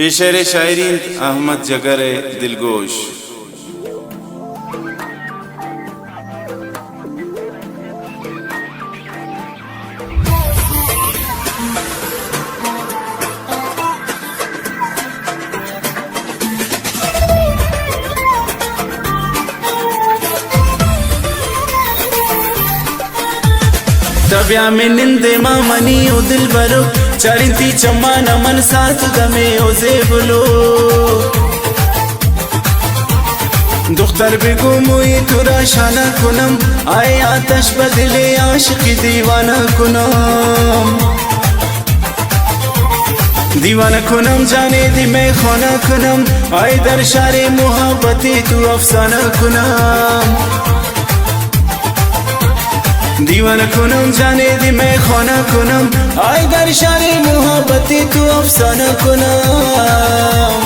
ये शेर शायरी अहमद जगर दिलगोश। तब्या में निंदे मामनी ओ दिल बरो चरिती चम्मा नमन साथ दमे ओ जेबलो दुख्तर बेगुमुई तुरा शाना कुनम आए आतश बदले आशिकी दीवाना कुनम दीवाना कुनम जाने दी मैं खाना कुनम आए दर शारे मोहब्बती तू अफसाना कुनम दीवाना कुनम जाने दी मैं खाना कुनम आए दर शारे मोहब्बती तू अफसाना कुनम।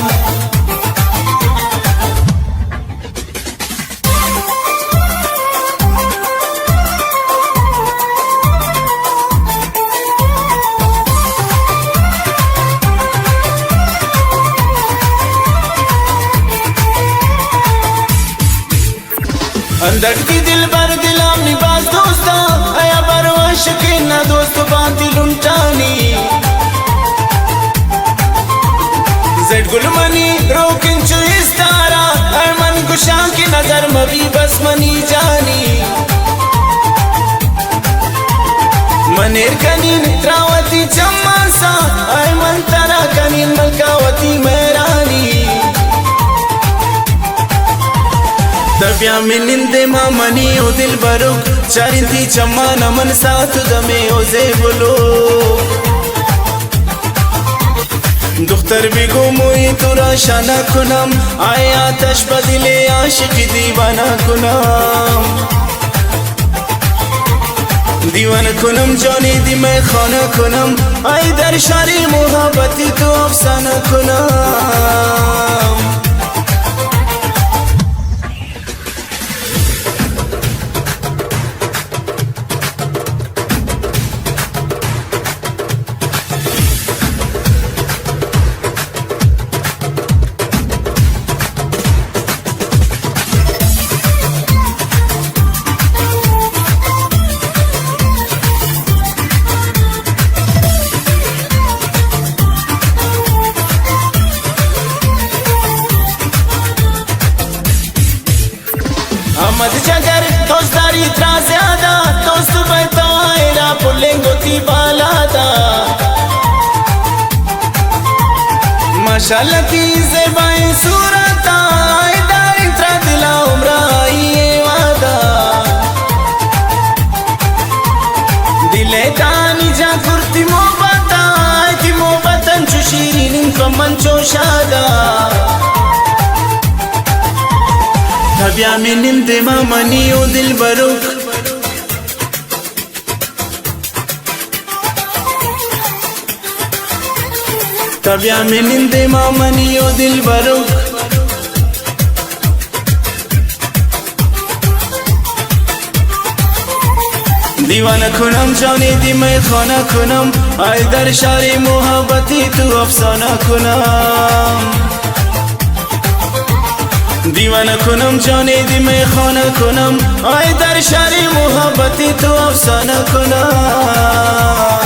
अंदर की दिल बर दिलाम निबाज दोस्ता आया बरवाश के ना दोस्त बाती लुंटानी जेड गुलमनी रोकिन चु इस्तारा अरमन गुशा की नजर मवी बस मनी जानी मनेर कनीन त्रावती चम्मा सा अरमन तरा कनीन मलकावती मेरानी तब्या में निंदे मामनी ओ दिल बरो चरिती चम्मा नमन साथ दमे ओ जेबलो दुख्तर बेगुमुई तुरा शाना कुनम आए आतश बदले आशिकी दीवाना कुनम दीवाना कुनम जाने दी मैं खाना कुनम आए दर शारी मोहब्बती तो अफसाना कुनम। अहमद जगर दोस्तारी इतना ज्यादा दोस्त बताएरा पुलेंगोती बालादा माशाल्लाह की ज़ेबाए सूरता आयदार इतना दिला उम्रा ये वादा दिले दानी जा कुर्ती मोहब्बतन चुशीरीन इनका मंचो शादा तब्या में निंदे मामनी ओ दिल बरो तब्या में निंदे मामनी ओ दिल बरो दीवाना कुनम जाने दी मैं खाना कुनम आए दर शारे मोहब्बती तू अफसाना कुनम दीवाना कुनम जाने दी मैं खाना कुनम आए दर शारी मोहब्बती तो अफसाना कुनम।